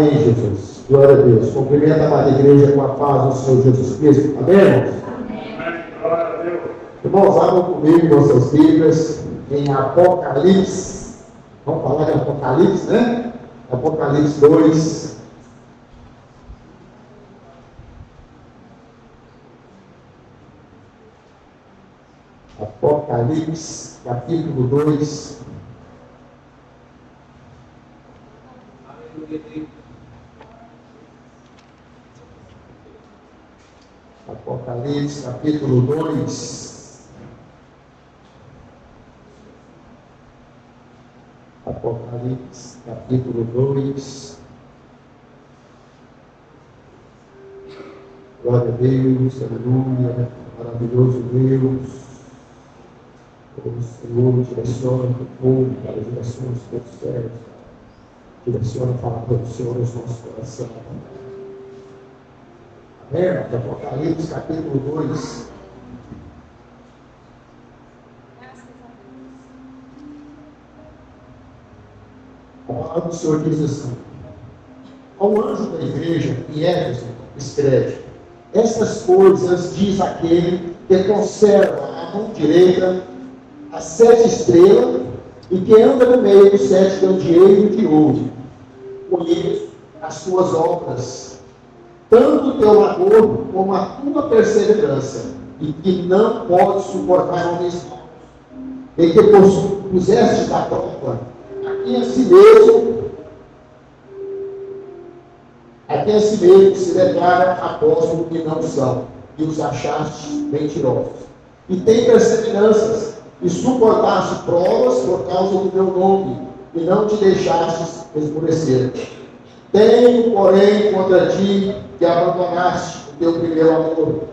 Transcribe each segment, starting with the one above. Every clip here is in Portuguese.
Amém, Jesus. Glória a Deus. Cumprimenta a amada igreja com a paz do Senhor Jesus Cristo. Amém, irmãos? Amém. Glória a Deus. Irmãos, abram comigo vossas Bíblias em Apocalipse. Vamos falar de Apocalipse, né? Apocalipse 2. Apocalipse, capítulo 2. Apocalipse, capítulo 2. Apocalipse, capítulo 2. Glória a Deus, aleluia, maravilhoso Deus. O Senhor direciona o povo para as direções dos céus. Direciona a palavra do Senhor aos nossos corações. Amém? Apocalipse, capítulo 2. A palavra do Senhor diz assim: ao anjo da igreja em Éfeso escreve: estas coisas diz aquele que conserva a mão direita as 7 estrelas e que anda no meio dos 7 candeeiros de ouro. Conheço as tuas obras, tanto o teu labor como a tua perseverança, e que não podes suportar homens maus, e que puseste da prova a quem a si mesmo se declara apóstolo que não são, e os achaste mentirosos. E tem perseveranças, e suportaste provas por causa do meu nome, e não te deixaste esmorecer. Tenho, porém, contra ti que abandonaste o teu primeiro amor.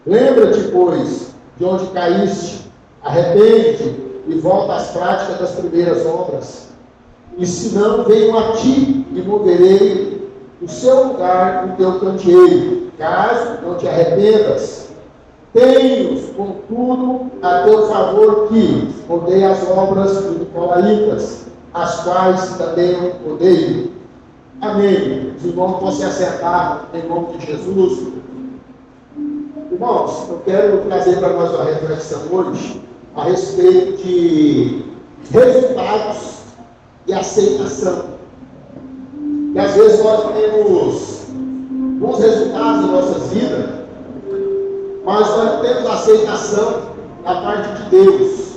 Lembra-te, pois, de onde caíste, arrepende e volta às práticas das primeiras obras. E se não, venho a ti e moverei o seu lugar no teu candeeiro, caso não te arrependas. Tenho, contudo, a teu favor que odeio as obras dos nicolaítas, as quais também eu odeio. Amém. Os irmãos vão se assentar em nome de Jesus. Irmãos, eu quero trazer para nós uma reflexão hoje a respeito de resultados e aceitação. E às vezes nós temos bons resultados na nossa vida, mas nós não temos aceitação da parte de Deus.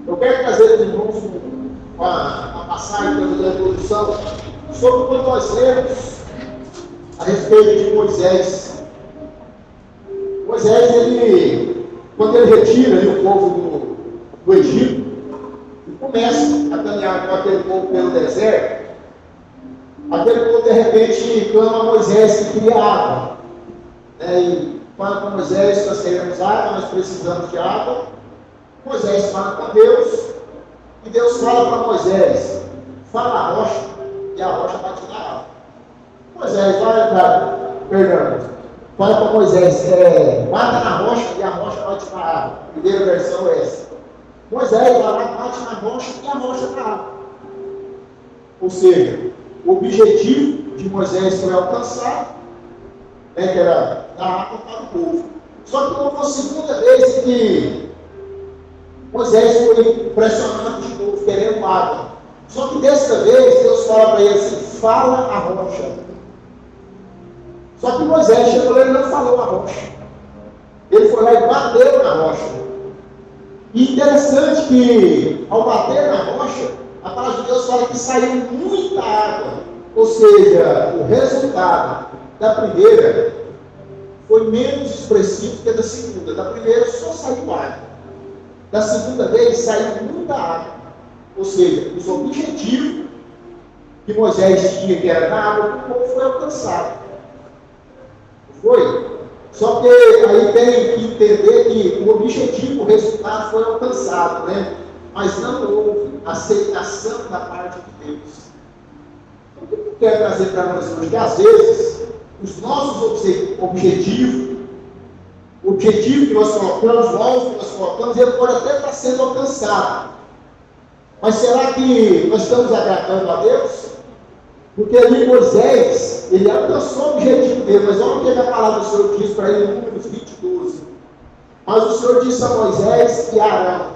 Eu quero trazer para os irmãos uma passagem da introdução sobre quando nós lemos a respeito de Moisés. Moisés, quando ele retira o povo do Egito e começa a caminhar com aquele povo pelo deserto, aquele povo de repente clama a Moisés que queria água. E fala com Moisés: nós queremos água, nós precisamos de água. Moisés fala com Deus, e Deus fala para Moisés: fala a rocha, e a rocha vai te dar água. Moisés fala para Moisés: bata na rocha, e a rocha vai te dar água. A primeira versão é essa. Moisés vai lá, bate na rocha, e a rocha dá água. Ou seja, o objetivo de Moisés foi alcançado, que era dar água para o povo. Só que houve uma segunda vez que Moisés foi pressionado de novo, querendo água. Só que dessa vez Deus fala para ele assim: fala a rocha. Só que Moisés chegou lá e não falou a rocha. Ele foi lá e bateu na rocha. E interessante que ao bater na rocha, a palavra de Deus fala que saiu muita água. Ou seja, o resultado da primeira foi menos expressivo que a da segunda. Da primeira só saiu água. Da segunda vez saiu muita água. Ou seja, os objetivos que Moisés tinha, que era dar água, o povo foi alcançado. Foi? Só que aí tem que entender que o objetivo, o resultado foi alcançado, né? Mas não houve aceitação da parte de Deus. Então, o que eu quero trazer para nós hoje? Que às vezes, os nossos objetivos, o objetivo que nós colocamos, o alvo que nós colocamos, ele pode até estar sendo alcançado. Mas será que nós estamos agradando a Deus? Porque ali Moisés, ele alcançou o objetivo dele, mas olha o que a palavra do Senhor diz para ele em Números 20:12. Mas o Senhor disse a Moisés e a Arão: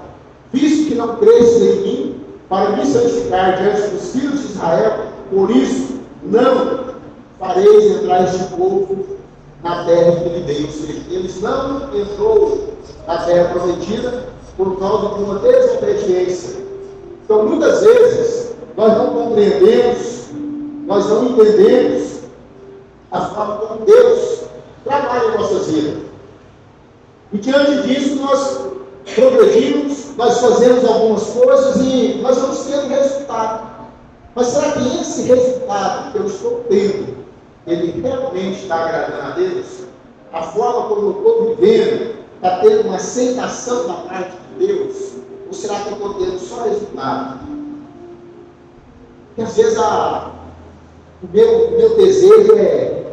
visto que não cresces em mim, para me santificar diante dos filhos de Israel, por isso não fareis entrar este povo na terra que lhe dei. Ou seja, eles não entrou na terra prometida por causa de uma desobediência. Então, muitas vezes, nós não compreendemos, nós não entendemos a forma como Deus trabalha em nossas vidas. E diante disso, nós progredimos, nós fazemos algumas coisas e nós vamos tendo resultado. Mas será que esse resultado que eu estou tendo, ele realmente está agradando a Deus? A forma como eu estou vivendo está tendo uma aceitação da parte de Deus? Ou será que eu estou tendo só resultado? Porque às vezes o meu desejo é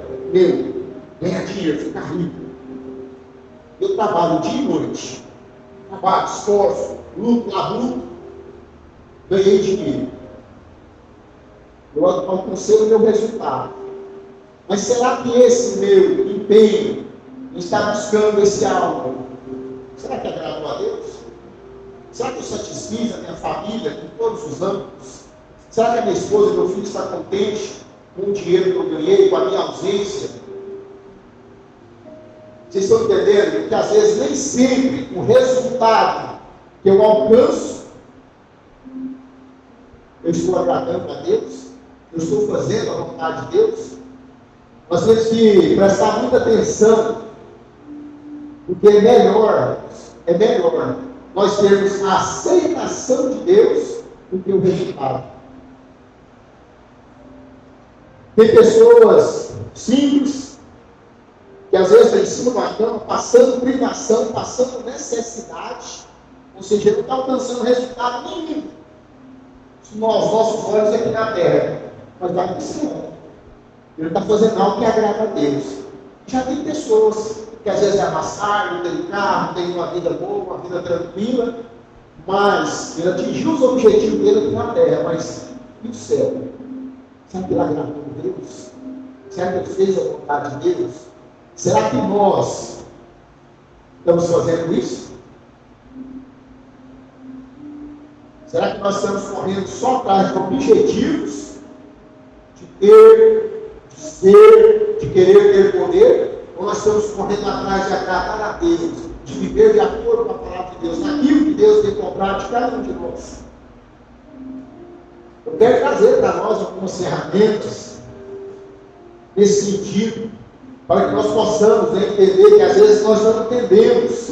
ganhar dinheiro, ficar rico. Eu trabalho dia e noite, trabalho, esforço, luto, labuto, ganhei dinheiro. Eu alcancei o meu resultado. Mas será que esse meu empenho em estar buscando esse algo, será que agradou a Deus? Será que eu satisfiz a minha família em todos os âmbitos? Será que a minha esposa e meu filho estão contentes com o dinheiro que eu ganhei, com a minha ausência? Vocês estão entendendo que às vezes nem sempre o resultado que eu alcanço, eu estou agradando a Deus? Eu estou fazendo a vontade de Deus? Nós temos que prestar muita atenção, porque é melhor nós termos a aceitação de Deus do que o resultado. Tem pessoas simples, que às vezes estão em cima da cama, passando privação, passando necessidade, ou seja, ele não está alcançando resultado nenhum. Os nossos olhos aqui na terra, mas vai no céu. Ele está fazendo algo que agrada a Deus. Já tem pessoas que às vezes amassaram, não tem carro, tem uma vida boa, uma vida tranquila, mas ele atingiu os objetivos dele aqui na terra, mas e o céu? Será que ele agradou a Deus? Será que ele fez a vontade de Deus? Será que nós estamos fazendo isso? Será que nós estamos correndo só atrás de objetivos, de ter, de ser, de querer ter poder? Ou nós estamos correndo atrás de agradar a Deus, de viver de acordo com a palavra de Deus, naquilo que Deus tem comprado de cada um de nós? Eu quero trazer para nós algumas ferramentas nesse sentido, para que nós possamos entender que às vezes nós não entendemos.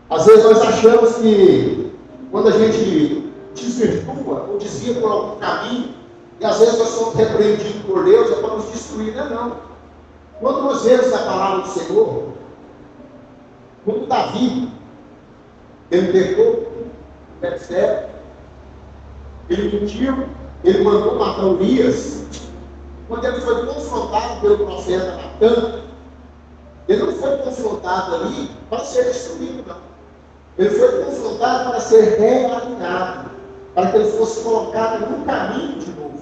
Às vezes nós achamos que quando a gente desvirtua ou desvia por algum caminho, e às vezes nós somos repreendidos por Deus, é para nos destruir, não. Quando nós vemos a palavra do Senhor, quando Davi, ele pecou, ele mentiu, ele mandou matar Urias. Quando ele foi confrontado pelo profeta Natan, ele não foi confrontado ali para ser destruído, não. Ele foi confrontado para ser realinhado, para que ele fosse colocado no caminho de novo.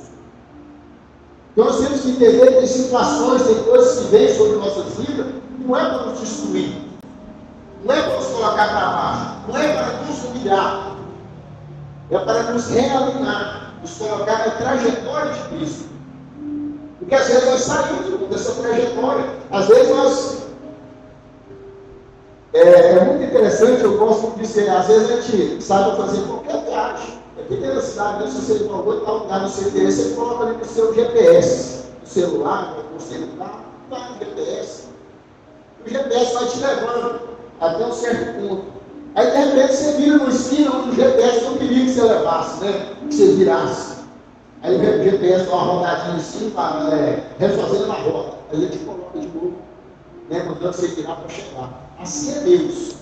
Então nós temos que entender que tem situações, tem coisas que vêm sobre nossas vidas, não é para nos destruir, não é para nos colocar para baixo, não é para nos humilhar, é para nos realinhar, nos colocar na trajetória de Cristo. Porque às vezes nós saímos dessa trajetória. Às vezes nós... É muito interessante, eu gosto de dizer, às vezes a gente sabe fazer qualquer viagem. Aqui dentro da cidade, se você não vai estar lugar no seu interesse, você coloca ali no seu GPS, no celular, no celular, vai no GPS. O GPS vai te levando até um certo ponto. Aí de repente você vira no esquina onde o GPS não queria que você levasse, né? Que você virasse. Aí o GPS dá uma rodadinha assim, refazendo a rota. Aí ele te coloca de novo, né? Mandando você virar para chegar. Assim é Deus.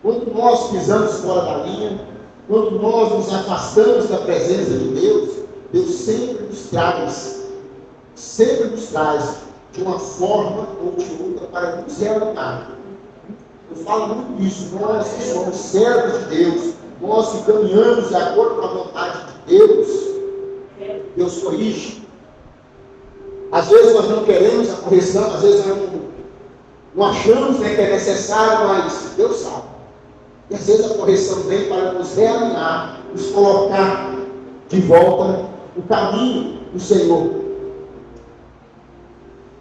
Quando nós pisamos fora da linha, quando nós nos afastamos da presença de Deus, Deus sempre nos traz de uma forma ou de outra para nos realinhar. Eu falo muito disso. Nós que somos servos de Deus, nós que caminhamos de acordo com a vontade de Deus, Deus corrige, Às vezes nós não queremos a correção, às vezes nós não achamos, né, que é necessário, mas Deus sabe. E às vezes a correção vem para nos realinhar, nos colocar de volta no caminho do Senhor.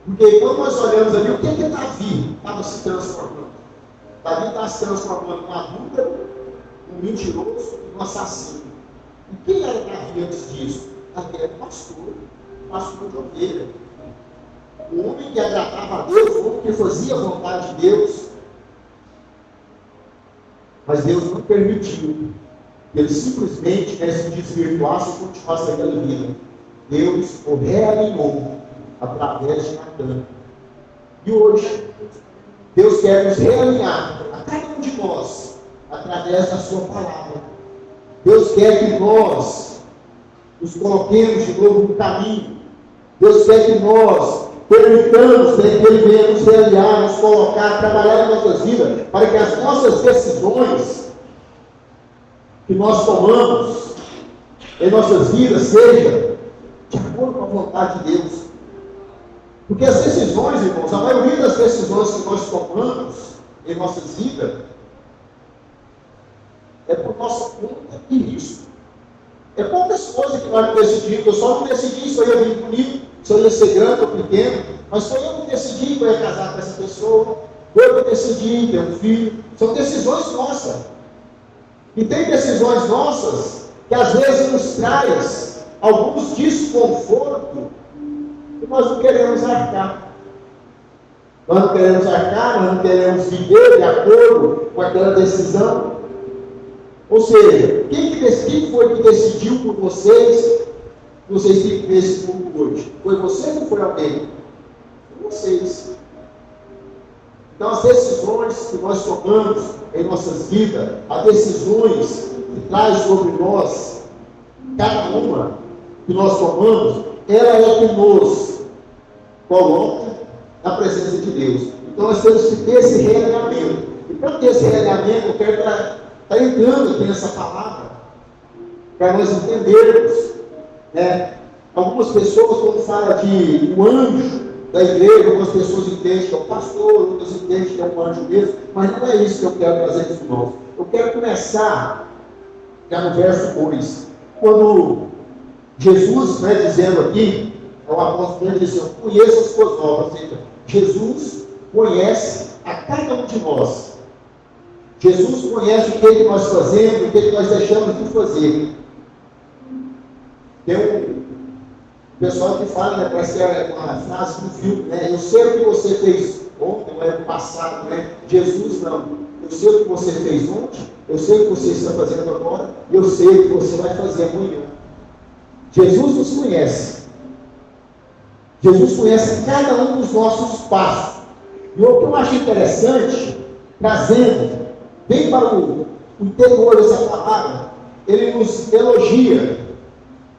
Porque quando nós olhamos ali, o que é que Davi estava se transformando? Davi estava se transformando num adúltero, um mentiroso e um assassino. E quem era Davi antes disso? Davi era pastor de ovelha. Um homem que agradava a Deus, um homem que fazia a vontade de Deus. Mas Deus não permitiu que ele simplesmente se desvirtuasse e continuasse aquela vida. Deus o realinhou através de Natan. E hoje, Deus quer nos realinhar a cada um de nós através da sua palavra. Deus quer que nós nos coloquemos de novo no caminho. Deus quer que nós permitamos que Ele venha nos realinhar, nos colocar, trabalhar em nossas vidas, para que as nossas decisões que nós tomamos em nossas vidas sejam de acordo com a vontade de Deus. Porque as decisões, irmãos, a maioria das decisões que nós tomamos em nossas vidas é por nossa conta e risco. É poucas coisas que nós decidimos. Eu só não decidi se eu ia vir comigo, se eu ia ser grande ou pequeno, mas foi eu que decidi que eu ia casar com essa pessoa, foi eu que decidi ter um filho. São decisões nossas. E tem decisões nossas que às vezes nos traz alguns desconfortos que nós não queremos arcar. Nós não queremos arcar, nós não queremos viver de acordo com aquela decisão. Ou seja, quem foi que decidiu por vocês que vocês têm que ver esse mundo hoje? Foi você ou foi alguém? Foi vocês. Então as decisões que nós tomamos em nossas vidas, as decisões que traz sobre nós, cada uma que nós tomamos, ela é que nos coloca na presença de Deus. Então nós temos que ter esse realinhamento. E para ter esse realinhamento, eu quero estar entrando aqui nessa palavra, para nós entendermos, né? Algumas pessoas, quando falam de um anjo da igreja, algumas pessoas entendem que é o pastor, outras entendem que é um anjo mesmo, mas não é isso que eu quero trazer para os irmãos. Eu quero começar já no verso 2, quando Jesus, dizendo aqui, o apóstolo diz assim: conheça as suas obras. Ou seja, Jesus conhece a cada um de nós. Jesus conhece o que nós fazemos, o que nós deixamos de fazer. Tem um pessoal que fala, parece que é uma frase do filme, né? Eu sei o que você fez ontem, ou é no passado, né? Jesus não. Eu sei o que você fez ontem, eu sei o que você está fazendo agora, e eu sei o que você vai fazer amanhã. Jesus nos conhece. Jesus conhece cada um dos nossos passos. E o que eu acho interessante, trazendo bem para o interior dessa palavra, ele nos elogia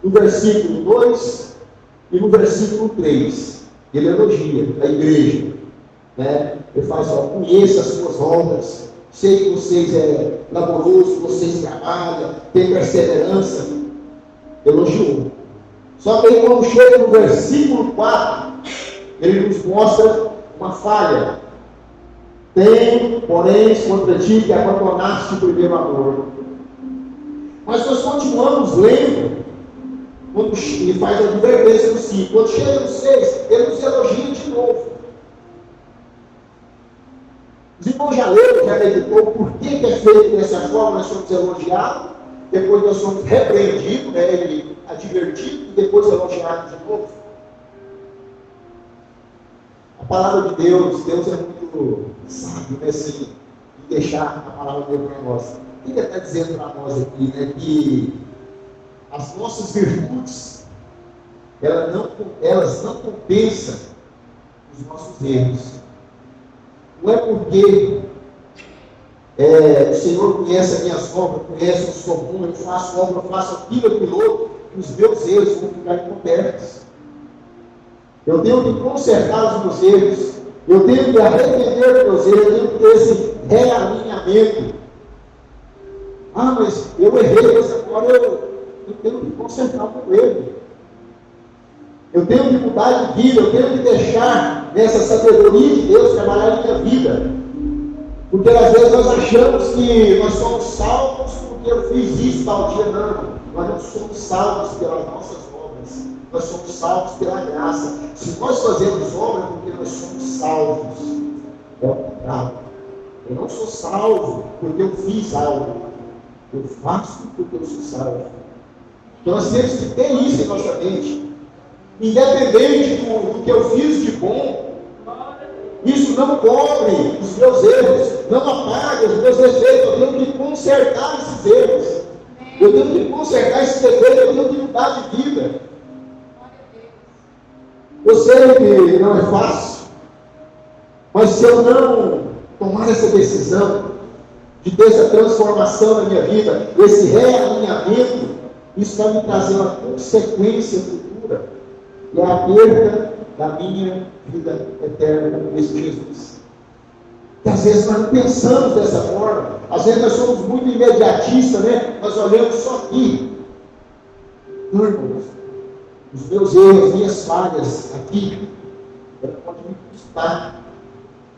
no versículo 2 e no versículo 3. Ele elogia a igreja, né? Ele fala assim: conheça as suas obras, sei que vocês é laboroso, vocês trabalham, têm perseverança. Elogiou. Só que aí, quando chega no versículo 4, ele nos mostra uma falha. Tenho, porém, contra ti que abandonaste o primeiro amor. Mas nós continuamos lendo, quando ele faz a advertência no 5. Quando chega no 6, ele nos elogia de novo. Os irmãos já leram, já meditou por que é feito dessa forma. Nós somos elogiados, depois nós somos repreendidos, ele advertido, e depois elogiados de novo. A palavra de Deus é muito sábio, assim, de deixar a palavra de Deus para nós. O que ele está dizendo para nós aqui, né? Que as nossas virtudes, elas não compensam os nossos erros. Não é porque o Senhor conhece as minhas obras, conhece o seu bom, eu faço obra, eu faço aquilo, aquilo outro, que os meus erros vão ficar encobertos. Eu tenho que consertar os meus erros, eu tenho que arrepender os meus erros, eu tenho que ter esse realinhamento. Ah, mas eu errei, mas agora eu tenho que consertar o meu erro. Eu tenho que mudar de vida, eu tenho que deixar essa sabedoria de Deus trabalhar na minha vida. Porque às vezes nós achamos que nós somos salvos porque eu fiz isso tal dia. Não, nós não somos salvos pelas nossas obras. Nós somos salvos pela graça. Se nós fazemos obra, é porque nós somos salvos. É o contrário. Eu não sou salvo porque eu fiz algo. Eu faço porque eu sou salvo. Então nós temos que ter isso em nossa mente. Independente do que eu fiz de bom, isso não cobre os meus erros, não apaga os meus defeitos. Eu tenho que consertar esses erros. Eu tenho que consertar esses defeitos, eu tenho que mudar de vida. Eu sei que não é fácil, mas se eu não tomar essa decisão de ter essa transformação na minha vida, esse realinhamento, isso vai me trazer uma consequência futura, e é a perda da minha vida eterna com Cristo Jesus. Que às vezes nós não pensamos dessa forma, às vezes nós somos muito imediatistas, né? Nós olhamos só aqui. Não, irmãos, os meus erros, as minhas falhas aqui, pode me custar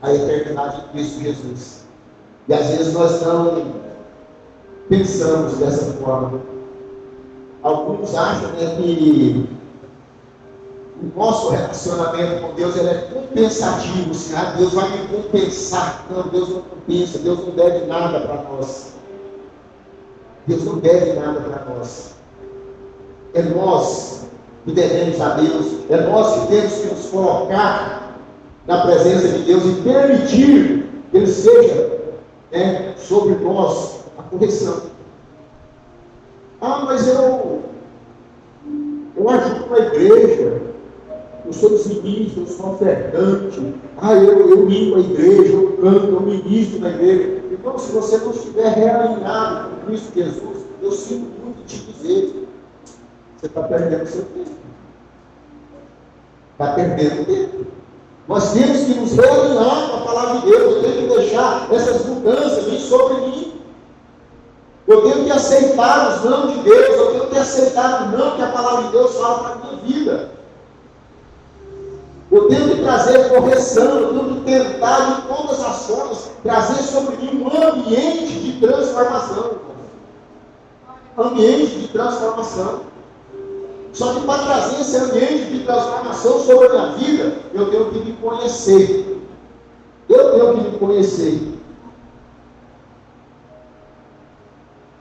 a eternidade de Cristo Jesus. E às vezes nós não pensamos dessa forma. Alguns acham, né, que o nosso relacionamento com Deus ele é compensativo. Assim, Deus vai me compensar. Não, Deus não compensa. Deus não deve nada para nós. Deus não deve nada para nós. É nós que devemos a Deus. É nós que temos que nos colocar na presença de Deus e permitir que Ele seja, né, sobre nós a correção. Mas eu ajudo na igreja. Eu sou disciplinista, eu sou ofertante. Eu limpo a igreja, eu canto, eu ministro na igreja. Então, se você não estiver realinhado com Cristo Jesus, eu sinto muito te dizer, você está perdendo o seu tempo. Está perdendo o tempo. Nós temos que nos realinhar com a palavra de Deus. Eu tenho que deixar essas mudanças vir sobre mim. Eu tenho que aceitar os não de Deus. Eu tenho que aceitar o não que a palavra de Deus fala para a minha vida. Eu tenho que trazer correção, eu tenho que tentar de todas as formas trazer sobre mim um ambiente de transformação. Ambiente de transformação. Só que para trazer esse ambiente de transformação sobre a minha vida, eu tenho que me conhecer. Eu tenho que me conhecer.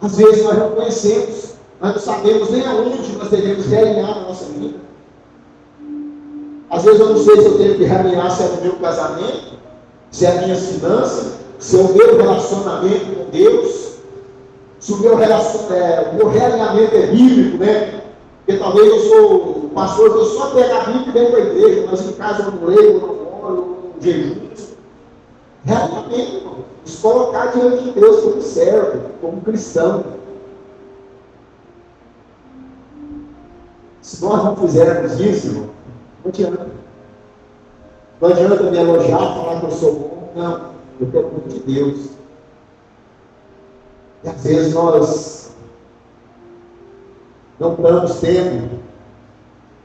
Às vezes nós não conhecemos, nós não sabemos nem aonde nós devemos realinhar na nossa vida. Às vezes eu não sei se eu tenho que realinhar se é o meu casamento, se é a minha finança, se é o meu relacionamento com Deus, se o meu realinhamento é bíblico, né? Porque talvez eu sou pastor, eu só pegar a Bíblia dentro da igreja, mas em casa eu não leio, eu não oro, eu não jejum. Realinhamento, irmão. Se colocar diante de Deus como servo, como cristão. Se nós não fizermos isso, irmão, não adianta. Não adianta me elogiar, falar que eu sou bom. Não, eu quero muito de Deus. E às vezes nós não estamos tendo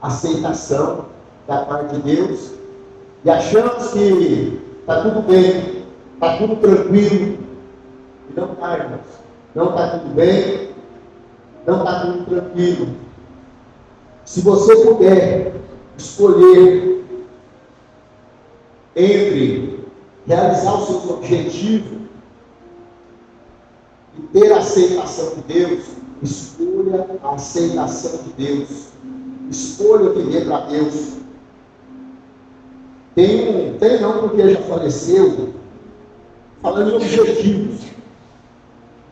aceitação da parte de Deus e achamos que está tudo bem, está tudo tranquilo. E não está, irmãos. Não está tudo bem, não está tudo tranquilo. Se você puder escolher entre realizar os seus objetivos e ter a aceitação de Deus, escolha a aceitação de Deus. Escolha viver para Deus. Tem não, porque já faleceu, falando em objetivos.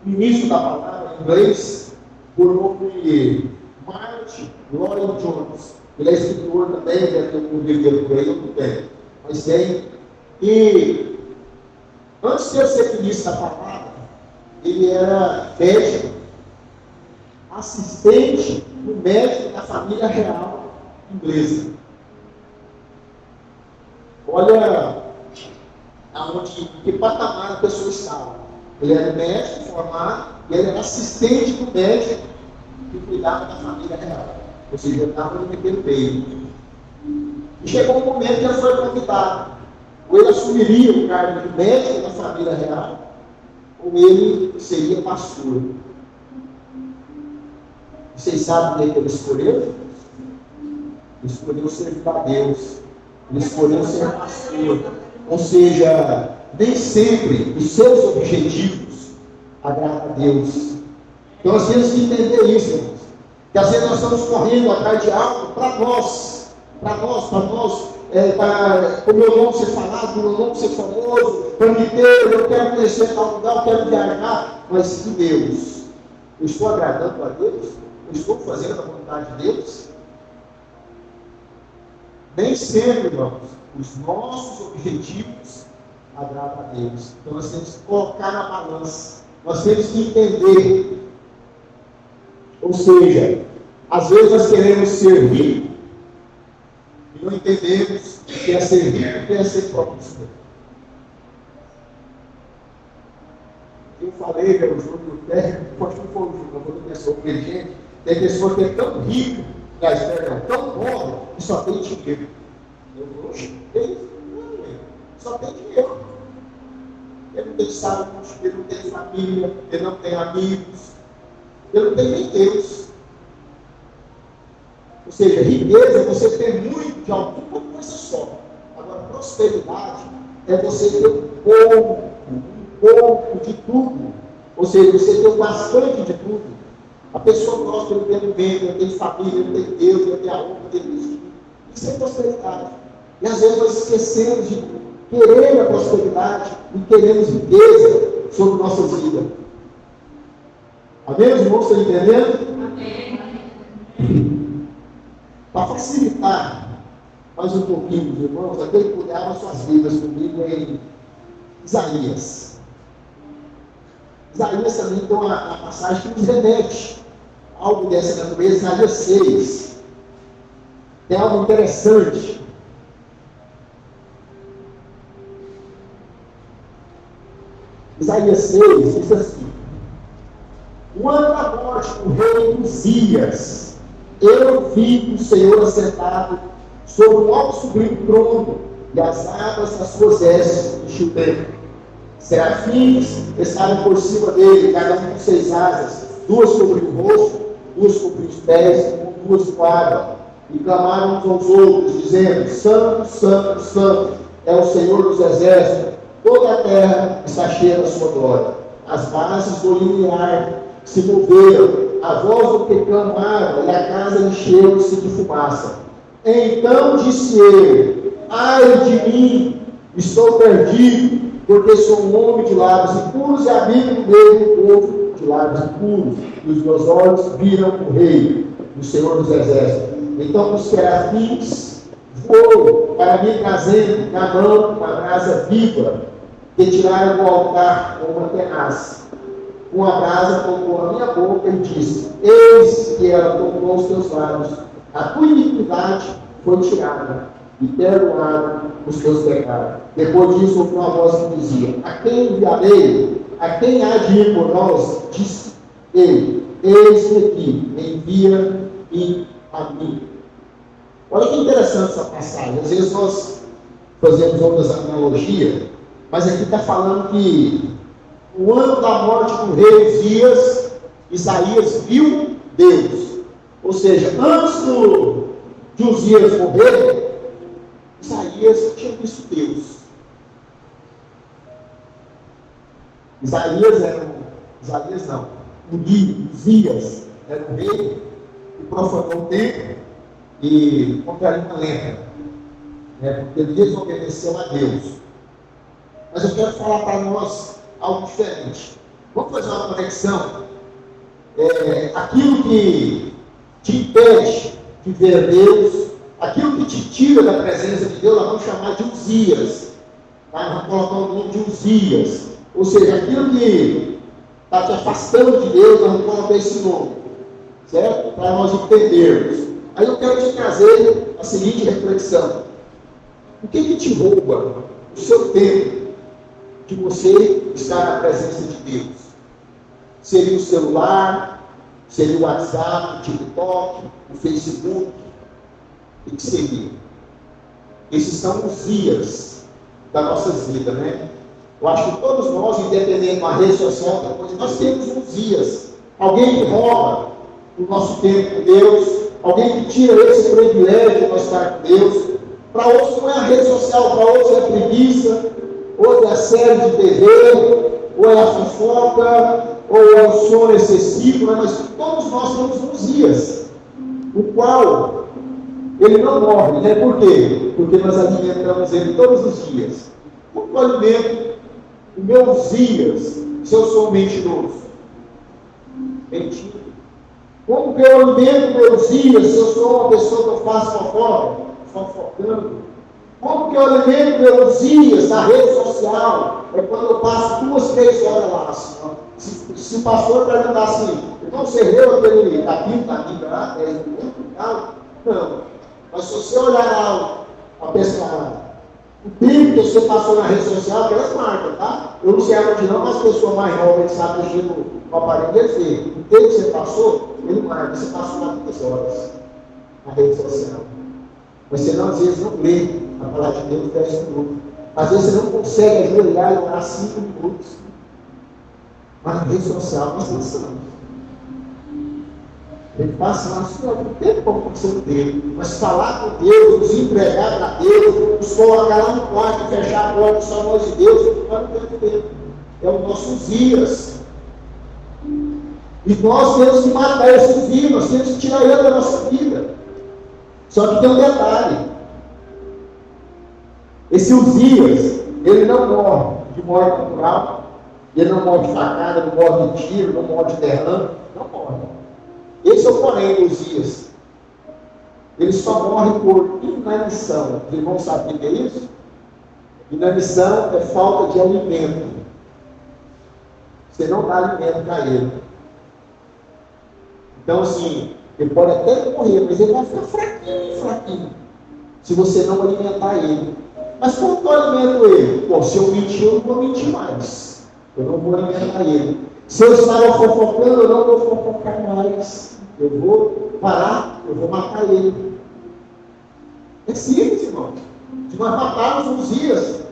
O início da palavra em inglês, por nome Martin Lloyd Jones. Ele é escritor também, deve ter um livro por aí, eu não tenho. Mas tem. E antes de eu ser ministro da palavra, ele era médico, assistente do médico da família real inglesa. Olha em que patamar a pessoa estava. Ele era médico formado e ele era assistente do médico que cuidava da família real. Ou seja, ele estava no meio. E chegou um momento que ele foi convidado. Ou ele assumiria o cargo de médico da família real, ou ele seria pastor. Vocês sabem o que ele escolheu? Ele escolheu servir a Deus. Ele escolheu ser pastor. Ou seja, nem sempre os seus objetivos agradam a Deus. Então nós temos que entender isso, irmãos. Que às vezes nós estamos correndo atrás de algo para nós, para o meu nome ser falado, para o meu nome ser famoso, para me ter, eu quero conhecer tal lugar, eu quero viajar, mas de Deus. Eu estou agradando a Deus? Eu estou fazendo a vontade de Deus? Nem sempre, irmãos, os nossos objetivos agradam a Deus. Então nós temos que colocar na balança. Nós temos que entender. Ou seja, às vezes nós queremos servir e não entendemos o que é servir e o que é ser próximo. Eu falei, meu Júlio, pode não for o Júlio, quando pessoa inteligente, tem pessoa que é tão rica, tão pobre, que só tem dinheiro. Eu vou, ele só tem dinheiro. Ele não tem saúde, ele não tem família, ele não tem amigos, ele não tem nem Deus. Ou seja, riqueza é você ter muito de alguma coisa só. Agora, prosperidade é você ter um pouco de tudo. Ou seja, você ter bastante de tudo. A pessoa próspera tem alimento, tem família, tem Deus, tem a honra, tem isso. Isso é prosperidade. E às vezes nós esquecemos de querer a prosperidade e queremos riqueza sobre nossa vida. Amém, irmãos? Estão entendendo? Amém. Para facilitar mais um pouquinho, irmãos, aquele que cuidava suas vidas comigo em Isaías. Isaías também tem uma passagem que nos remete a algo dessa natureza, Isaías 6. Tem algo interessante. Isaías 6 diz assim: no ano da morte do rei Uzias, eu vi o Senhor assentado sobre um alto sublime trono, e as abas das suas vestes enchiam o templo. Serafins estavam por cima dele, cada um com 6 asas, 2 cobriam o rosto, 2 cobriam os pés, com 2 voavam, e clamaram uns aos outros, dizendo: Santo, Santo, Santo é o Senhor dos exércitos, toda a terra está cheia da sua glória. As bases do limiar se moveram, a voz do que clamava, e a casa encheu-se de fumaça. Então disse ele: ai de mim, estou perdido, porque sou um homem de lábios impuros e habito no meio do povo de lábios impuros, e os meus olhos viram o Rei, o Senhor dos exércitos. Então os serafins voam para mim, trazendo na mão uma brasa viva, que tiraram do altar com uma tenaz. Com a brasa tocou a minha boca e disse: eis que ela tocou os teus lábios, a tua iniquidade foi tirada, e perdoaram os teus pecados. Depois disso, ouviu uma voz que dizia: a quem enviarei? A quem há de ir por nós? Disse ele: eis-me aqui, envia-me a mim. Olha que interessante essa passagem. Às vezes nós fazemos outras analogias, mas aqui está falando que no ano da morte do rei Uzias, Isaías viu Deus. Ou seja, antes de Uzias morrer, Isaías tinha visto Deus. Uzias era o rei que profanou o templo e contrariou uma lenda, porque ele desobedeceu a Deus. Mas eu quero falar para nós algo diferente. Vamos fazer uma conexão. Aquilo que te impede de ver Deus, aquilo que te tira da presença de Deus, nós vamos chamar de Uzias. Tá? Nós vamos colocar o nome de Uzias. Ou seja, aquilo que está te afastando de Deus, nós vamos colocar esse nome. Certo? Para nós entendermos. Aí eu quero te trazer a seguinte reflexão. O que te rouba o seu tempo de você estar na presença de Deus? Seria o celular? Seria o WhatsApp, o TikTok, o Facebook? O que seria? Esses são os dias das nossas vidas, né? Eu acho que todos nós, independente da rede social, nós temos uns dias. Alguém que rouba o nosso tempo com Deus, alguém que tira esse privilégio de nós estar com Deus. Para outros não é a rede social, para outros é a preguiça, outro é a série de TV, ou é a fofoca, ou é o sono excessivo, né? Mas todos nós temos uns dias, o qual ele não morre, né? Por quê? Porque nós alimentamos ele todos os dias. Como eu alimento os meus dias se eu sou mentiroso? Mentira. Como que eu alimento meus dias se eu sou uma pessoa que eu faço fofoca? Fofocando. Como que eu alimento meus dias na rede social? É quando eu passo 2, 3 horas lá. Assim, ó. Se o pastor perguntar assim, então você leu aquele capítulo da Bíblia lá, 10 minutos e tal? Não. Mas se você olhar lá a pesca, o tempo que você passou na rede social, aquelas marcas, tá? Eu não sei aonde não, mas as pessoas mais novas que sabem mexer no aparelho, eles veem. O tempo que você passou, ele marca. Você passou lá 2 horas na rede social. Mas você não, às vezes não lê a palavra de Deus 10 minutos. Às vezes você não consegue ajoelhar e orar 5 minutos. Mas na rede social nós passamos. Ele passa lá, não tem como você ter. Mas falar com Deus, nos entregar para Deus, nos colocar lá no quarto, fechar a porta só nós de Deus, nós não temos tempo. É os nossos dias. E nós temos que matar esses dias, nós temos que tirar ele da nossa vida. Só que tem um detalhe. Esse Uzias, ele não morre de morte natural, ele não morre de facada, não morre de tiro, não morre de derrame, não morre. Esse é o porém do Uzias. Ele só morre por inanição. Os irmãos sabem o que é isso? Inanição é falta de alimento. Você não dá alimento para ele. Então, assim, ele pode até morrer, mas ele vai ficar fraquinho, fraquinho, se você não alimentar ele. Mas como que eu alimento ele? Bom, se eu mentir, eu não vou mentir mais. Eu não vou alimentar ele. Se eu estava fofocando, eu não vou fofocar mais. Eu vou parar, eu vou matar ele. É simples, irmão. Se nós matarmos uns dias,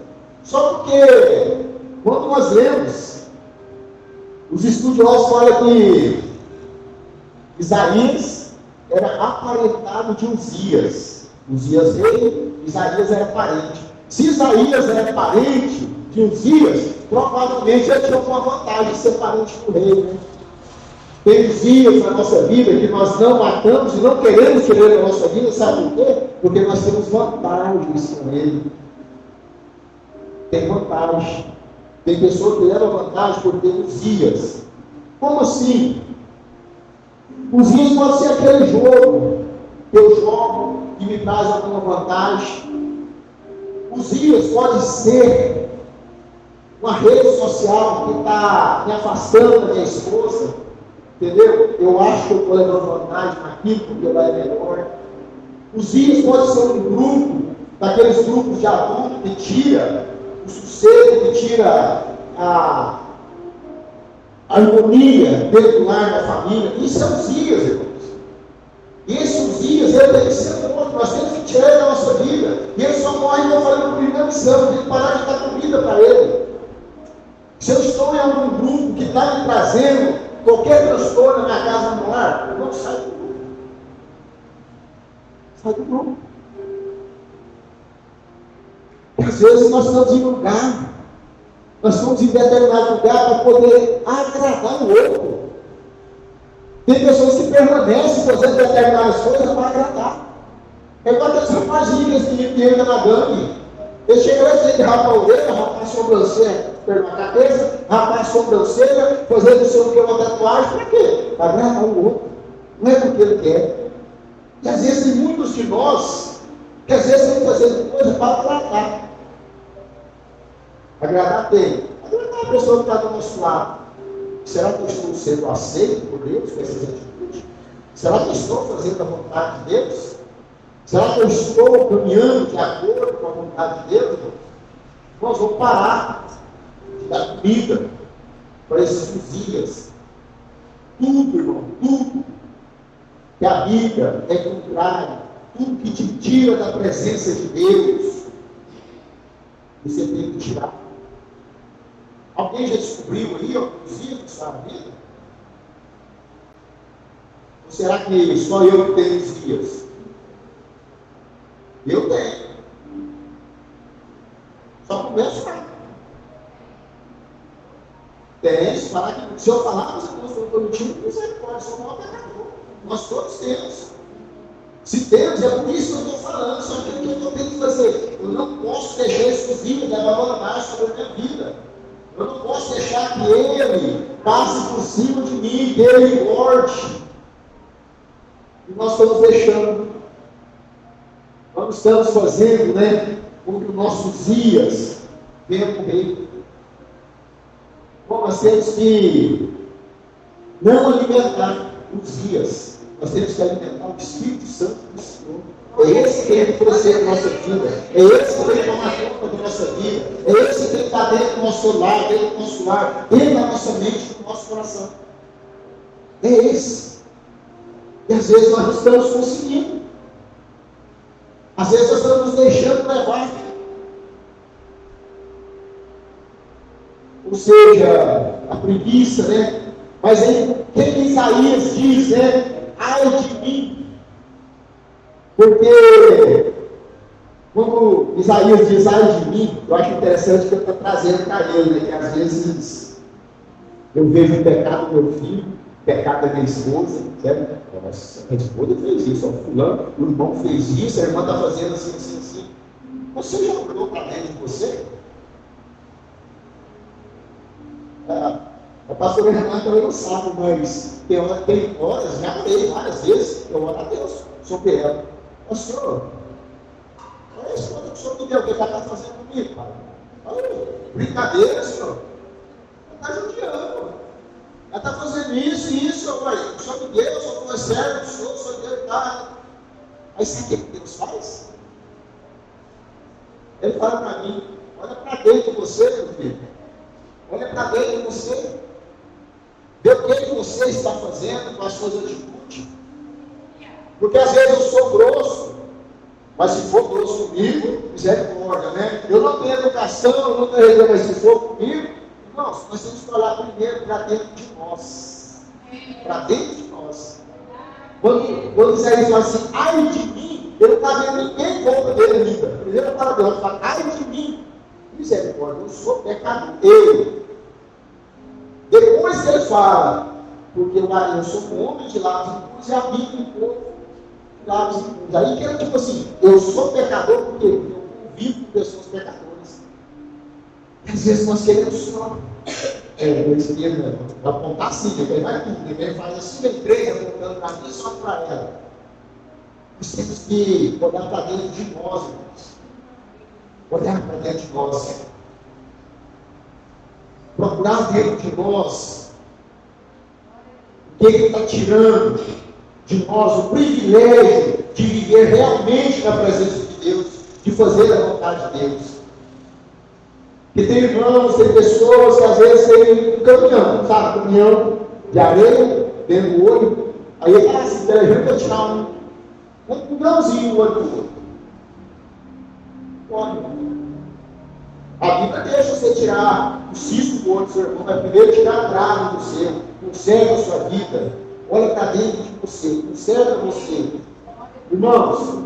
só porque, quando nós lemos, os estudiosos falam que Isaías era aparentado de Uzias. Uzias rei, Isaías era parente. Se Isaías era parente de Uzias, provavelmente ele tinha uma vantagem de ser parente do rei, né? Tem Uzias na nossa vida que nós não matamos e não queremos tirar da nossa vida, sabe por quê? Porque nós temos vantagens com ele. Tem vantagem. Tem pessoas que levam vantagem por ter Uzias. Como assim? Uzias pode ser aquele jogo que eu jogo que me traz alguma vantagem. Uzias pode ser uma rede social que está me afastando da minha esposa, entendeu? Eu acho que eu estou levando vantagem naquilo porque ela é menor. Uzias pode ser um grupo, daqueles grupos de adultos que tira o sossego, que tira a harmonia dentro do lar da família. Isso é Uzias, irmãos. E esse Uzias, ele tem que ser morto. Nós temos que tirar ele da nossa vida. E ele só morre, eu falei no primeiro missão, tem que parar de dar comida para ele. Se eu estou em algum grupo que está me trazendo qualquer transtorno na minha casa, no lar, eu não saio do grupo. Sai do grupo. Às vezes nós estamos em um lugar, nós estamos em determinado lugar para poder agradar o outro. Tem pessoas que permanecem fazendo determinadas coisas para agradar. É igual aqueles rapazinhos que entram na gangue. Eles chegam lá e dizem, rapar a orelha, rapar a sobrancelha, a cabeça, rapar a sobrancelha, fazer não sei o que, uma tatuagem, para quê? Para agradar o outro. Não é porque ele quer. E às vezes tem muitos de nós que às vezes estão fazendo coisa para agradar. Agradar quem? Agradar a pessoa que está do nosso lado. Será que eu estou sendo aceito por Deus com essas atitudes? Será que eu estou fazendo a vontade de Deus? Será que eu estou caminhando de acordo com a vontade de Deus? Nós vamos parar de dar comida para esses dias. Tudo, irmão, tudo que a Bíblia é contrário, tudo que te tira da presença de Deus, você tem que tirar. Alguém já descobriu aí, os ídolos da vida? Ou será que só eu que tenho os dias? Eu tenho. Só começo lá. Tem, fala que se eu falar, você não tinha misericórdia, sou um mau pecador. Nós todos temos. Se temos, é por isso que eu estou falando, só que o que eu estou tendo que fazer? Eu não posso deixar esse filho levar vantagem sobre a minha vida. Eu não posso deixar que ele passe por cima de mim, que ele engorde. E nós estamos deixando. Nós estamos fazendo, com que os nossos dias venham morrer. Bom, nós temos que não alimentar os dias. Nós temos que alimentar o Espírito Santo do Senhor. É esse que tem que crescer na nossa vida. É esse que tem que tomar conta da nossa vida. É esse que tem que estar dentro do nosso lar, dentro do nosso lar, dentro da nossa mente, do nosso coração. É esse. E às vezes nós não estamos conseguindo. Às vezes nós estamos nos deixando levar. Ou seja, a preguiça, Mas aí, quem Isaías diz, ai de mim. Porque, quando Isaías diz ai de mim, eu acho interessante que eu estou trazendo para ele, que às vezes eu vejo o pecado do meu filho, o pecado da minha esposa, certo? Nossa, a esposa fez isso, o fulano, o irmão fez isso, a irmã está fazendo assim, assim, assim. Você já olhou para dentro de você? A pastora Renata também não sabe, mas tem horas, já orei várias vezes, eu oro a Deus sobre ela. Ô Senhor, olha isso, o Senhor me deu, o que ela está fazendo comigo, pai? Olha, brincadeira, Senhor. Ela está judiando. Ela está fazendo isso e isso, pai. O Senhor me deu, o Senhor não é certo, o Senhor deu e tá. Aí sabe o que Deus faz? Ele fala para mim, olha para dentro de você, meu filho. Olha para dentro de você. Vê o que você está fazendo com as suas atitudes. Porque às vezes eu sou grosso. Mas se for grosso comigo, misericórdia, Eu não tenho educação, eu não tenho religião, mas se for comigo, irmãos, nós temos que olhar primeiro para dentro de nós. Para dentro de nós. Quando Isaías fala assim, ai de mim, ele não está vendo ninguém em volta dele ainda. Primeiro a palavra dele fala, ai de mim. Misericórdia, eu sou pecador. Depois que ele fala, porque eu sou um homem de lábios impuros e habito em povo de lábios impuros. Aí que é tipo assim, eu sou pecador porque eu convivo com pessoas pecadoras. E às vezes nós queremos só apontar assim, ele vai tudo, ele faz assim, vem três apontando para mim e só para ela. Nós temos que olhar para dentro de nós, irmãos. Olhar para dentro de nós. Procurar dentro de nós o que está tirando de nós o privilégio de viver realmente na presença de Deus, de fazer a vontade de Deus. Porque tem irmãos, tem pessoas que às vezes têm um caminhão, sabe? Caminhão de areia, dentro do olho, aí ele está assim, telejando para tirar um grãozinho no olho do outro. Olha. A Bíblia deixa você tirar o cisco do olho do seu irmão, mas primeiro tirar a trave do seu, conserva a sua vida, olha para dentro de você, conserva você. Irmãos,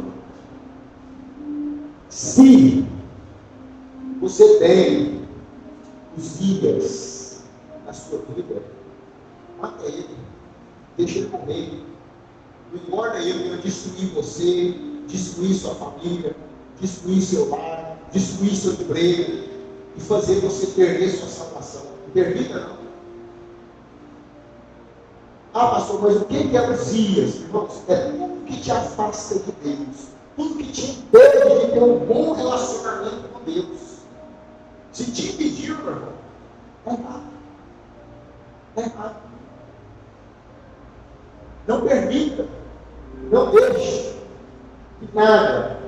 se você tem os líderes na sua vida, mata ele, deixa ele morrer. Não importa ele para destruir você, destruir sua família, destruir seu lar, destruir seu emprego e fazer você perder sua salvação. Não permita, não. Ah, pastor, mas o que é os dias? Irmãos, é tudo que te afasta de Deus. Tudo que te impede de ter um bom relacionamento com Deus. Se te impedir, meu irmão, é errado. É errado. Não permita. Não deixe que nada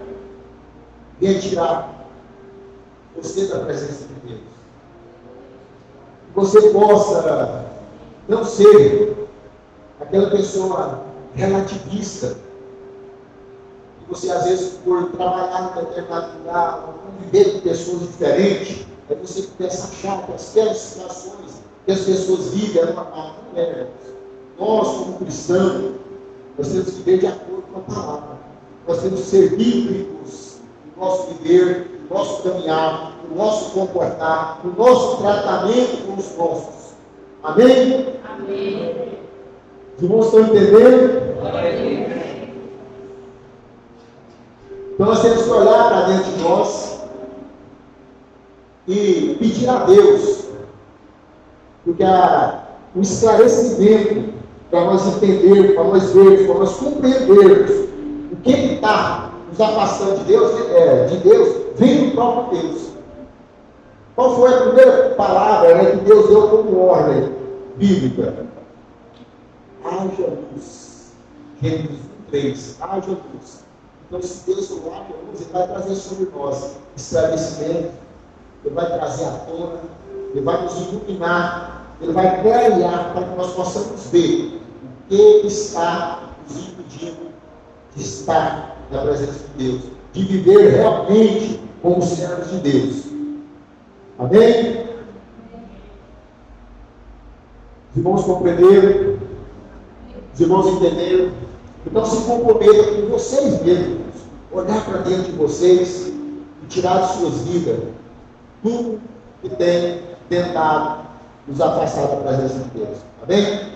venha tirar você da presença de Deus. Que você possa não ser aquela pessoa relativista, você às vezes por trabalhar em determinado lugar, ou conviver com pessoas diferentes, aí você começa a achar que aquelas situações que as pessoas vivem é normal. Não é. Nós, como cristãos, nós temos que viver de acordo com a palavra. Nós temos que ser bíblicos no nosso viver, no nosso caminhar, no nosso comportar, no nosso tratamento com os nossos. Amém? Amém. Os irmãos estão entendendo? Amém. Então nós temos que olhar para dentro de nós e pedir a Deus, porque o esclarecimento para nós entendermos, para nós vermos, para nós compreendermos o que está nos afastando de Deus, vem do próprio Deus. Qual foi a primeira palavra que Deus deu como ordem bíblica? Haja luz. Gênesis 1:3. Haja luz. Então, se Deus for haja luz, Ele vai trazer sobre nós esclarecimento, Ele vai trazer à tona, Ele vai nos iluminar, Ele vai clarear para que nós possamos ver o que está nos impedindo de estar na presença de Deus, de viver realmente como servos de Deus. Amém? Os irmãos compreenderam? Os irmãos entenderam? Então se comprometam com vocês mesmos, olhar para dentro de vocês e tirar de suas vidas tudo que tem tentado nos afastar da presença de Deus. Amém?